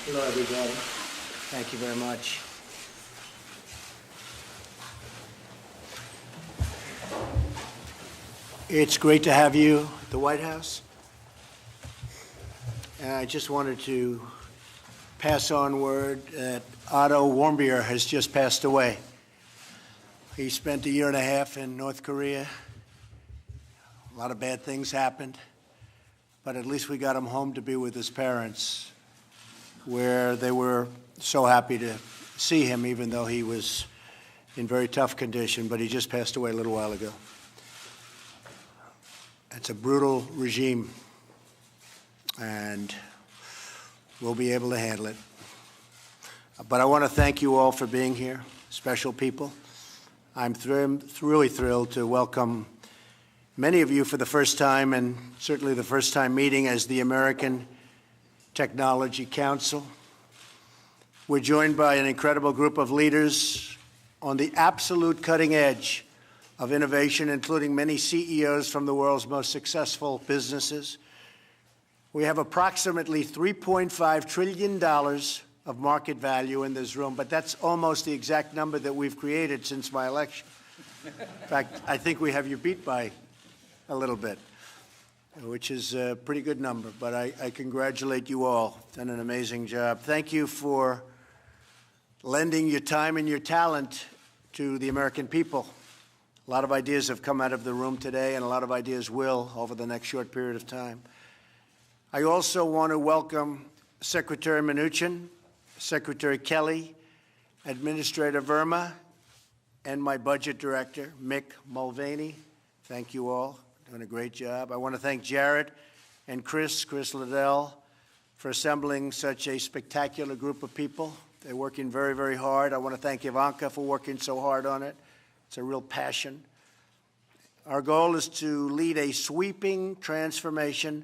Hello, everybody. Thank you very much. It's great to have you at the White House. And I just wanted to pass on word that Otto Warmbier has just passed away. He spent 1.5 years in North Korea. A lot of bad things happened, but at least we got him home to be with his parents, where they were so happy to see him, even though he was in very tough condition, but he just passed away a little while ago. It's a brutal regime, and we'll be able to handle it. But I want to thank you all for being here, special people. I'm really thrilled to welcome many of you for the first time, and certainly the first time meeting as the American Technology Council. We're joined by an incredible group of leaders on the absolute cutting edge of innovation, including many CEOs from the world's most successful businesses. We have approximately $3.5 trillion of market value in this room, but that's almost the exact number that we've created since my election. In fact, I think we have you beat by a little bit, which is a pretty good number, but I congratulate you all. Done an amazing job. Thank you for lending your time and your talent to the American people. A lot of ideas have come out of the room today, and a lot of ideas will over the next short period of time. I also want to welcome Secretary Mnuchin, Secretary Kelly, Administrator Verma, and my Budget Director, Mick Mulvaney. Thank you all. Doing a great job. I want to thank Jared and Chris Liddell, for assembling such a spectacular group of people. They're working very, very hard. I want to thank Ivanka for working so hard on it. It's a real passion. Our goal is to lead a sweeping transformation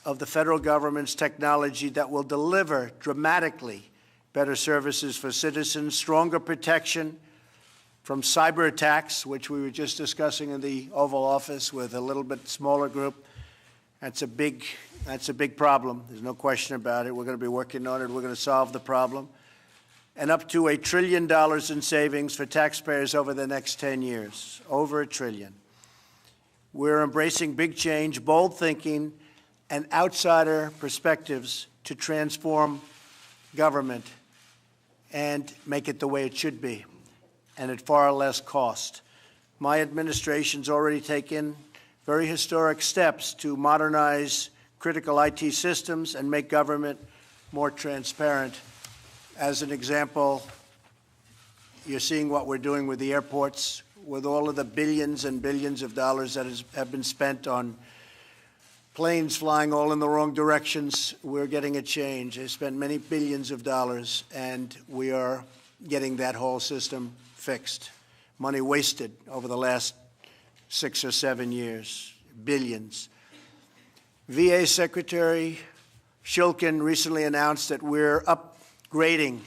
of the federal government's technology that will deliver dramatically better services for citizens, stronger protection from cyber attacks, which we were just discussing in the Oval Office with a little bit smaller group. That's a big problem. There's no question about it. We're going to be working on it. We're going to solve the problem. And up to $1 trillion in savings for taxpayers over the next 10 years, over $1 trillion. We're embracing big change, bold thinking, and outsider perspectives to transform government and make it the way it should be, and at far less cost. My administration's already taken very historic steps to modernize critical IT systems and make government more transparent. As an example, you're seeing what we're doing with the airports, with all of the billions and billions of dollars that have been spent on planes flying all in the wrong directions. We're getting a change. They spent many billions of dollars, and we are getting that whole system fixed. Money wasted over the last 6 or 7 years, billions. VA Secretary Shulkin recently announced that we're upgrading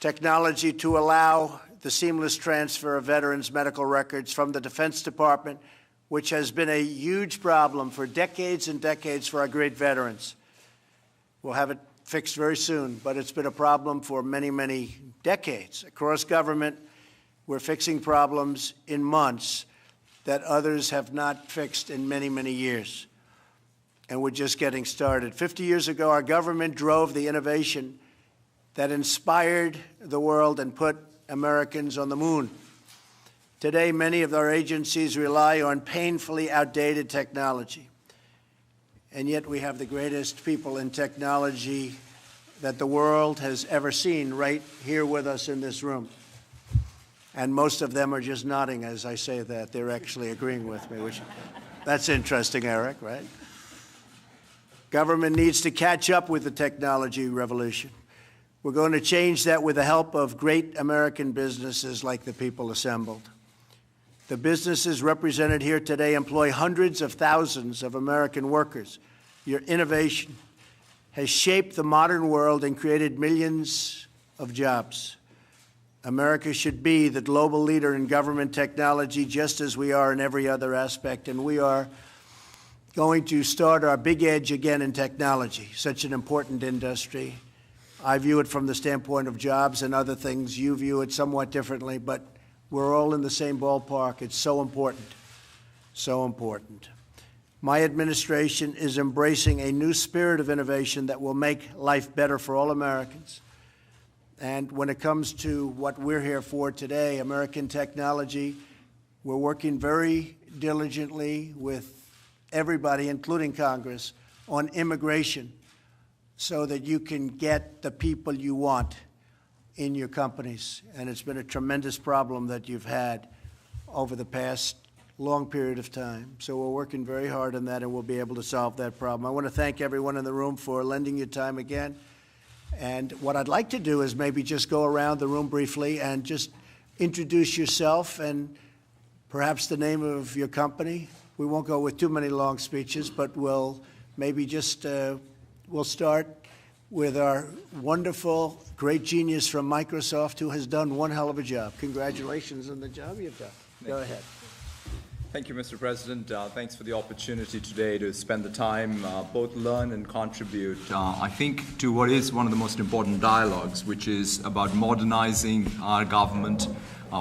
technology to allow the seamless transfer of veterans' medical records from the Defense Department, which has been a huge problem for decades and decades for our great veterans. We'll have it fixed very soon, but it's been a problem for many, many decades. Across government, we're fixing problems in months that others have not fixed in many, many years. And we're just getting started. 50 years ago, our government drove the innovation that inspired the world and put Americans on the moon. Today, many of our agencies rely on painfully outdated technology. And yet we have the greatest people in technology that the world has ever seen right here with us in this room. And most of them are just nodding as I say that. They're actually agreeing with me, which that's interesting, Eric, right? Government needs to catch up with the technology revolution. We're going to change that with the help of great American businesses like the people assembled. The businesses represented here today employ hundreds of thousands of American workers. Your innovation has shaped the modern world and created millions of jobs. America should be the global leader in government technology just as we are in every other aspect, and we are going to start our big edge again in technology, such an important industry. I view it from the standpoint of jobs and other things. You view it somewhat differently, but we're all in the same ballpark. It's so important, so important. My administration is embracing a new spirit of innovation that will make life better for all Americans. And when it comes to what we're here for today, American technology, we're working very diligently with everybody, including Congress, on immigration so that you can get the people you want in your companies. And it's been a tremendous problem that you've had over the past long period of time. So we're working very hard on that, and we'll be able to solve that problem. I want to thank everyone in the room for lending your time again. And what I'd like to do is maybe just go around the room briefly and just introduce yourself and perhaps the name of your company. We won't go with too many long speeches, but we'll maybe just, we'll start with our wonderful, great genius from Microsoft who has done one hell of a job. Congratulations on the job you've done. Go ahead. Thank you, Mr. President. Thanks for the opportunity today to spend the time, both learn and contribute, I think, to what is one of the most important dialogues, which is about modernizing our government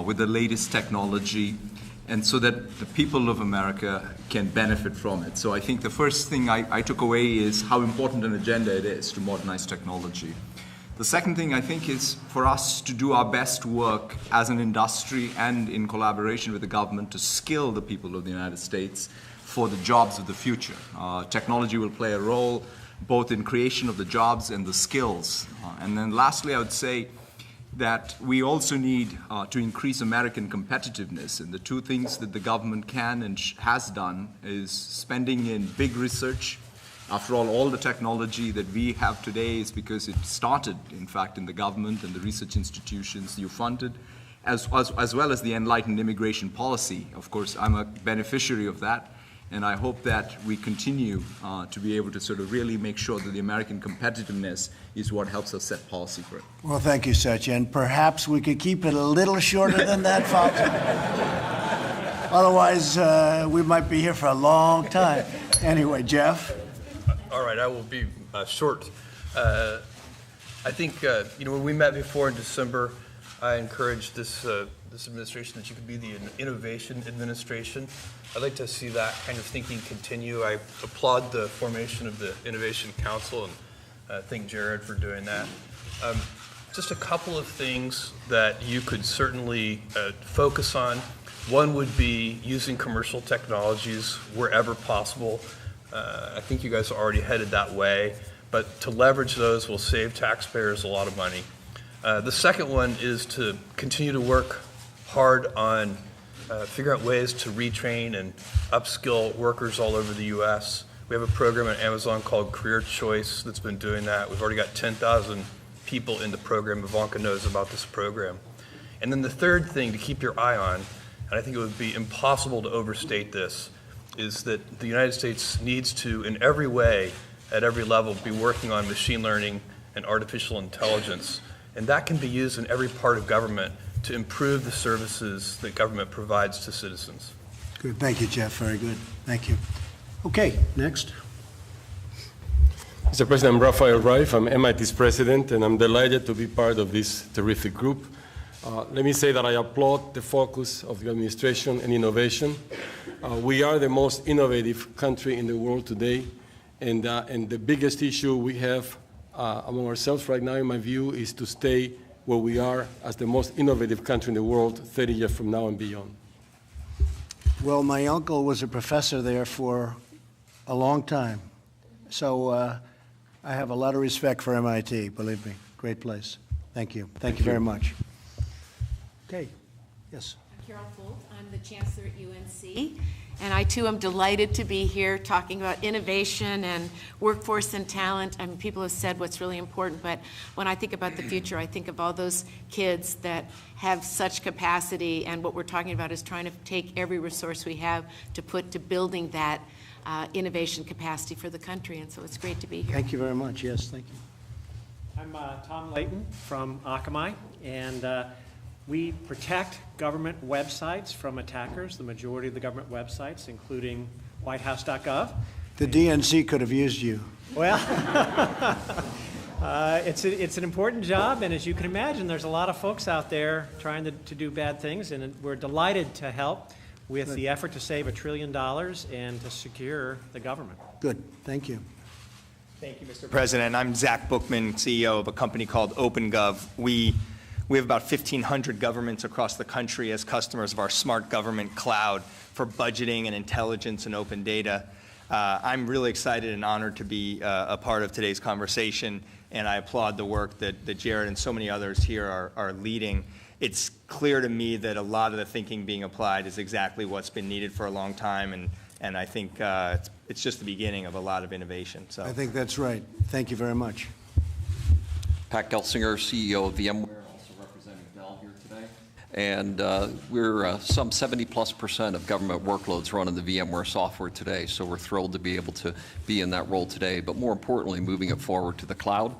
with the latest technology, and so that the people of America can benefit from it. So I think the first thing I took away is how important an agenda it is to modernize technology. The second thing I think is for us to do our best work as an industry and in collaboration with the government to skill the people of the United States for the jobs of the future. Technology will play a role both in creation of the jobs and the skills. And then lastly, I would say that we also need to increase American competitiveness. And the two things that the government can and has done is spending in big research. After all the technology that we have today is because it started, in fact, in the government and the research institutions you funded, as well as the enlightened immigration policy. Of course, I'm a beneficiary of that, and I hope that we continue to be able to sort of really make sure that the American competitiveness is what helps us set policy for it. Well, thank you, Satya, and perhaps we could keep it a little shorter than that, folks. Otherwise, we might be here for a long time. Anyway, Jeff. All right, I will be short. I think, when we met before in December, I encouraged this administration that you could be the innovation administration. I'd like to see that kind of thinking continue. I applaud the formation of the Innovation Council and thank Jared for doing that. Just a couple of things that you could certainly focus on. One would be using commercial technologies wherever possible. I think you guys are already headed that way, but to leverage those will save taxpayers a lot of money. The second one is to continue to work hard on figuring out ways to retrain and upskill workers all over the U.S. We have a program at Amazon called Career Choice that's been doing that. We've already got 10,000 people in the program. Ivanka knows about this program. And then the third thing to keep your eye on, and I think it would be impossible to overstate this, is that the United States needs to, in every way, at every level, be working on machine learning and artificial intelligence. And that can be used in every part of government to improve the services that government provides to citizens. Good. Thank you, Jeff. Very good. Thank you. Okay, next. Mr. President, I'm Rafael Reif. I'm MIT's president, and I'm delighted to be part of this terrific group. Let me say that I applaud the focus of the administration and innovation. We are the most innovative country in the world today, and the biggest issue we have among ourselves right now, in my view, is to stay where we are as the most innovative country in the world 30 years from now and beyond. Well, my uncle was a professor there for a long time, so I have a lot of respect for MIT, believe me. Great place. Thank you. Thank you very much. Okay. Yes. I'm Carol Folt. I'm the chancellor at UNC, and I too am delighted to be here talking about innovation and workforce and talent. I mean, people have said what's really important, but when I think about the future, I think of all those kids that have such capacity, and what we're talking about is trying to take every resource we have to put to building that innovation capacity for the country, and so it's great to be here. Thank you very much. Yes, thank you. I'm Tom Layton from Akamai, and we protect government websites from attackers, the majority of the government websites, including whitehouse.gov. The DNC could have used you. Well, it's an important job, and as you can imagine, there's a lot of folks out there trying to do bad things, and we're delighted to help with the effort to save $1 trillion and to secure the government. Good, thank you. Thank you, Mr. President. I'm Zach Bookman, CEO of a company called OpenGov. We have about 1,500 governments across the country as customers of our smart government cloud for budgeting and intelligence and open data. I'm really excited and honored to be a part of today's conversation, and I applaud the work that Jared and so many others here are leading. It's clear to me that a lot of the thinking being applied is exactly what's been needed for a long time, and I think it's just the beginning of a lot of innovation. So I think that's right. Thank you very much. Pat Gelsinger, CEO of VMware, also representing Dell here today. And we're some 70+% of government workloads run on the VMware software today, so we're thrilled to be able to be in that role today. But more importantly, moving it forward to the cloud,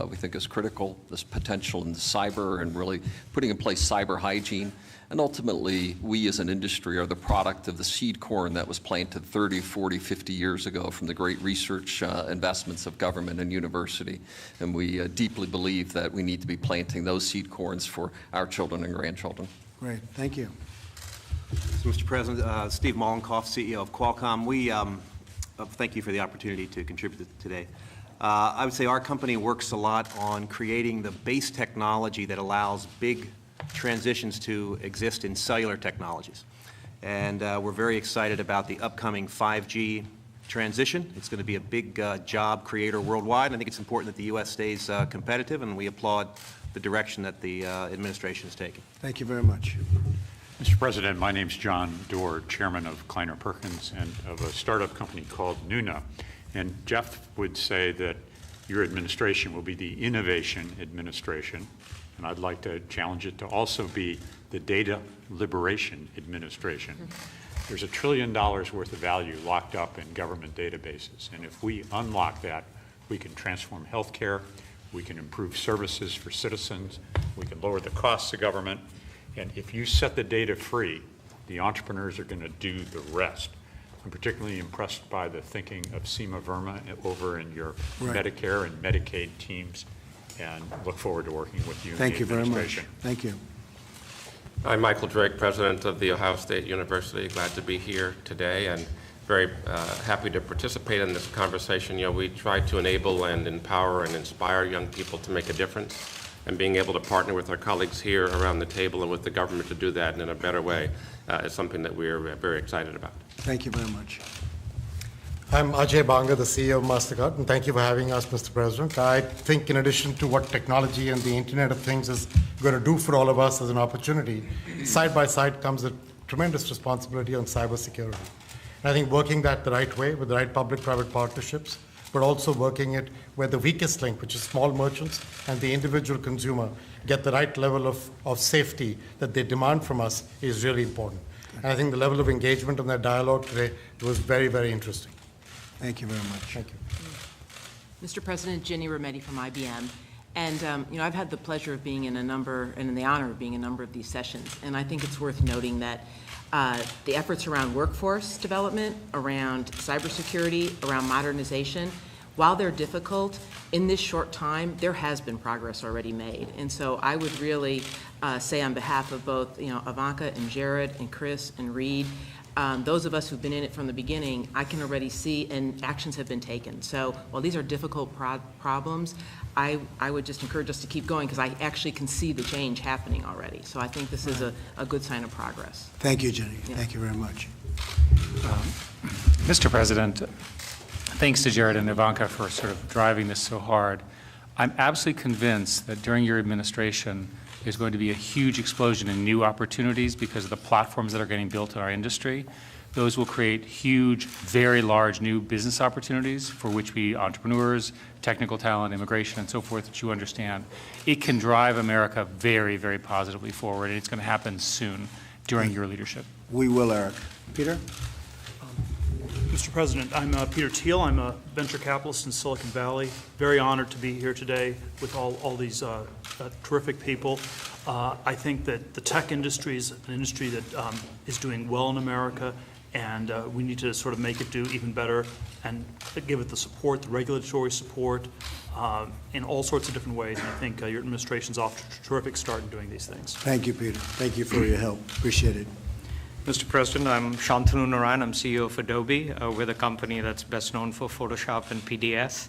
we think is critical, this potential in the cyber and really putting in place cyber hygiene. And ultimately, we as an industry are the product of the seed corn that was planted 30, 40, 50 years ago from the great research investments of government and university. And we deeply believe that we need to be planting those seed corns for our children and grandchildren. Great, thank you. So, Mr. President, Steve Mollenkopf, CEO of Qualcomm. We thank you for the opportunity to contribute today. I would say our company works a lot on creating the base technology that allows big transitions to exist in cellular technologies. And we're very excited about the upcoming 5G transition. It's going to be a big job creator worldwide. And I think it's important that the U.S. stays competitive, and we applaud the direction that the administration is taking. Thank you very much. Mr. President, my name's John Doerr, chairman of Kleiner Perkins and of a startup company called Nuna. And Jeff would say that your administration will be the innovation administration. And I'd like to challenge it to also be the data liberation administration. There's $1 trillion worth of value locked up in government databases. And if we unlock that, we can transform healthcare, we can improve services for citizens, we can lower the costs of government. And if you set the data free, the entrepreneurs are going to do the rest. I'm particularly impressed by the thinking of Seema Verma over in your Medicare and Medicaid teams, and look forward to working with you. Thank you very much. Thank you. I'm Michael Drake, president of The Ohio State University. Glad to be here today and very happy to participate in this conversation. You know, we try to enable and empower and inspire young people to make a difference, and being able to partner with our colleagues here around the table and with the government to do that in a better way is something that we're very excited about. Thank you very much. I'm Ajay Banga, the CEO of MasterCard, and thank you for having us, Mr. President. I think in addition to what technology and the Internet of Things is going to do for all of us as an opportunity, side by side comes a tremendous responsibility on cybersecurity. And I think working that the right way with the right public-private partnerships, but also working it where the weakest link, which is small merchants and the individual consumer, get the right level of safety that they demand from us is really important. And I think the level of engagement in that dialogue today was very, very interesting. Thank you very much. Thank you. Mr. President, Ginny Rometty from IBM. And, you know, I've had the pleasure of being in a number, and the honor of being in a number of these sessions. And I think it's worth noting that the efforts around workforce development, around cybersecurity, around modernization, while they're difficult, in this short time, there has been progress already made. And so I would really say on behalf of both, you know, Ivanka and Jared and Chris and Reed, those of us who've been in it from the beginning, I can already see, and actions have been taken. So while these are difficult problems, I would just encourage us to keep going, because I actually can see the change happening already. So I think this is a good sign of progress. Thank you, Jenny. Yeah. Thank you very much. Mr. President, thanks to Jared and Ivanka for sort of driving this so hard. I'm absolutely convinced that during your administration, there's going to be a huge explosion in new opportunities because of the platforms that are getting built in our industry. Those will create huge, very large new business opportunities for which we, entrepreneurs, technical talent, immigration, and so forth, that you understand. It can drive America very, very positively forward, and it's going to happen soon during your leadership. We will, Eric. Peter? Mr. President, I'm Peter Thiel. I'm a venture capitalist in Silicon Valley. Very honored to be here today with all these terrific people. I think that the tech industry is an industry that is doing well in America, and we need to sort of make it do even better and give it the support, the regulatory support, in all sorts of different ways. And I think your administration's off to a terrific start in doing these things. Thank you, Peter. Thank you for your help. Appreciate it. Mr. President, I'm Shantanu Narayan. I'm CEO of Adobe. We're the company that's best known for Photoshop and PDS.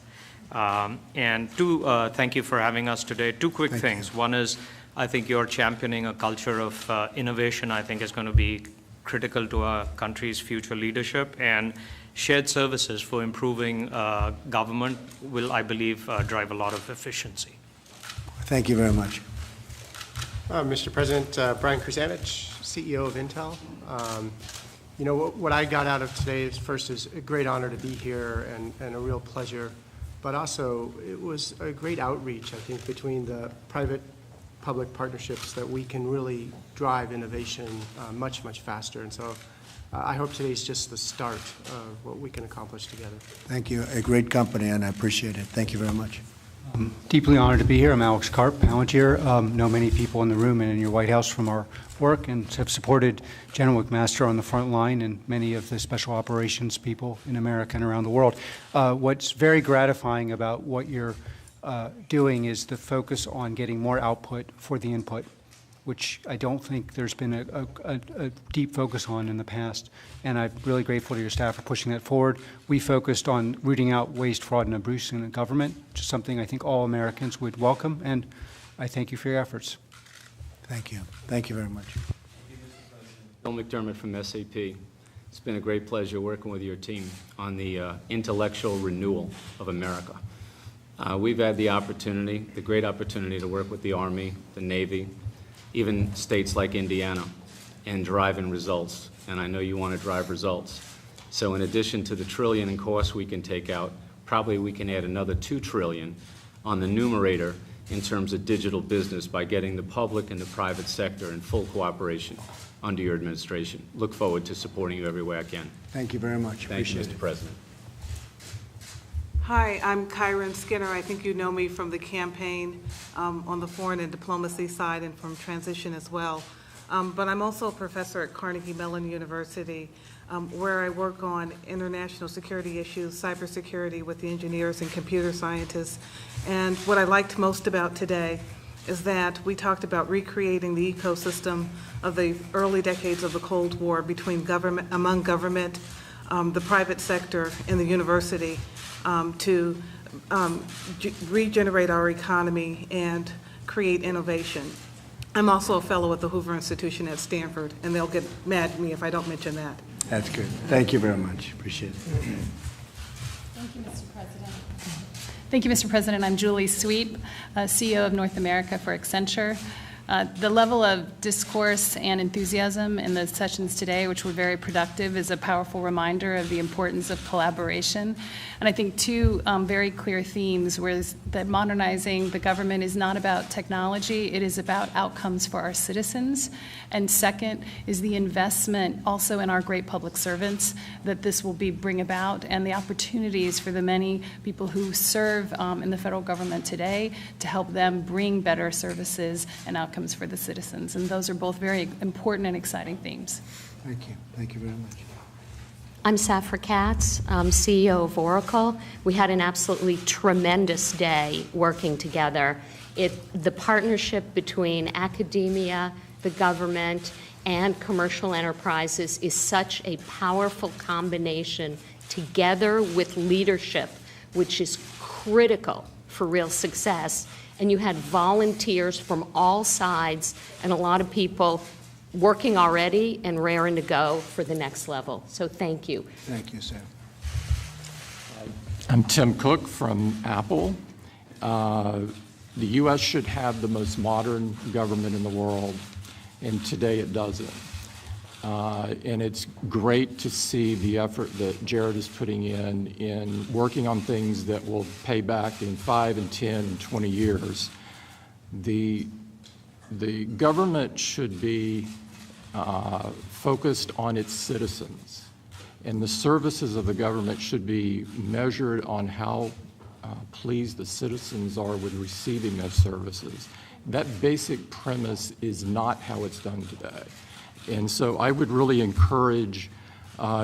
Thank you for having us today. Two quick things. One is, I think you're championing a culture of innovation. I think is going to be critical to our country's future leadership, and shared services for improving government will, I believe, drive a lot of efficiency. Thank you very much. Mr. President, Brian Krzanich, CEO of Intel. You know, what I got out of today is, first, is a great honor to be here and a real pleasure, but also it was a great outreach, I think, between the private-public partnerships that we can really drive innovation much, much faster. And so I hope today's just the start of what we can accomplish together. Thank you. A great company, and I appreciate it. Thank you very much. I'm deeply honored to be here. I'm Alex Karp, Palantir. Know many people in the room and in your White House from our work, and have supported General McMaster on the front line and many of the special operations people in America and around the world. What's very gratifying about what you're doing is the focus on getting more output for the input, which I don't think there's been a deep focus on in the past. And I'm really grateful to your staff for pushing that forward. We focused on rooting out waste, fraud, and abuse in the government, which is something I think all Americans would welcome, and I thank you for your efforts. Thank you. Thank you very much. Bill McDermott from SAP. It's been a great pleasure working with your team on the intellectual renewal of America. We've had the opportunity, the great opportunity, to work with the Army, the Navy, even states like Indiana, and driving results. And I know you want to drive results. So in addition to the $1 trillion in costs we can take out, probably we can add another $2 trillion on the numerator in terms of digital business by getting the public and the private sector in full cooperation under your administration. Look forward to supporting you every way I can. Thank you very much. Thank you, Mr. President. Hi, I'm Kyron Skinner. I think you know me from the campaign on the foreign and diplomacy side and from transition as well. But I'm also a professor at Carnegie Mellon University, where I work on international security issues, cybersecurity with the engineers and computer scientists. And what I liked most about today is that we talked about recreating the ecosystem of the early decades of the Cold War between government, among government, the private sector, and the university, to regenerate our economy and create innovation. I'm also a fellow at the Hoover Institution at Stanford, and they'll get mad at me if I don't mention that. That's good. Thank you very much. Appreciate it. Thank you, Mr. President. Thank you, Mr. President. I'm Julie Sweet, CEO of North America for Accenture. The level of discourse and enthusiasm in the sessions today, which were very productive, is a powerful reminder of the importance of collaboration. And I think two very clear themes were that modernizing the government is not about technology, it is about outcomes for our citizens. And second is the investment also in our great public servants that this will bring about, and the opportunities for the many people who serve in the federal government today to help them bring better services and outcomes for the citizens. And those are both very important and exciting themes. Thank you. Thank you very much. I'm Safra Katz, CEO of Oracle. We had an absolutely tremendous day working together. The partnership between academia, the government, and commercial enterprises is such a powerful combination together with leadership, which is critical for real success. And you had volunteers from all sides and a lot of people working already and raring to go for the next level. So thank you. Thank you, Sam. I'm Tim Cook from Apple. The U.S. should have the most modern government in the world, and today it doesn't. And it's great to see the effort that Jared is putting in working on things that will pay back in 5 and 10 and 20 years. The government should be focused on its citizens, and the services of the government should be measured on how pleased the citizens are with receiving those services. That basic premise is not how it's done today. And so I would really encourage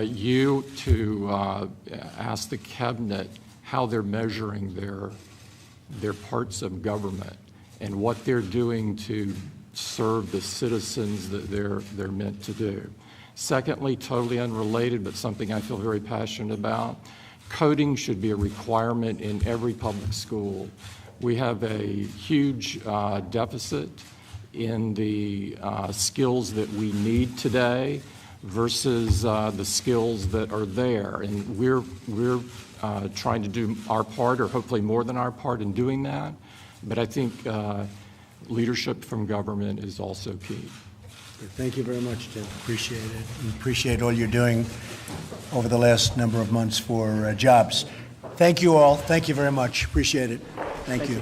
you to ask the cabinet how they're measuring their parts of government and what they're doing to serve the citizens that they're meant to do. Secondly, totally unrelated, but something I feel very passionate about, coding should be a requirement in every public school. We have a huge deficit in the skills that we need today versus the skills that are there. And we're trying to do our part, or hopefully more than our part in doing that. But I think leadership from government is also key. Thank you very much, Tim. Appreciate it. And appreciate all you're doing over the last number of months for jobs. Thank you all. Thank you very much. Appreciate it. Thank you.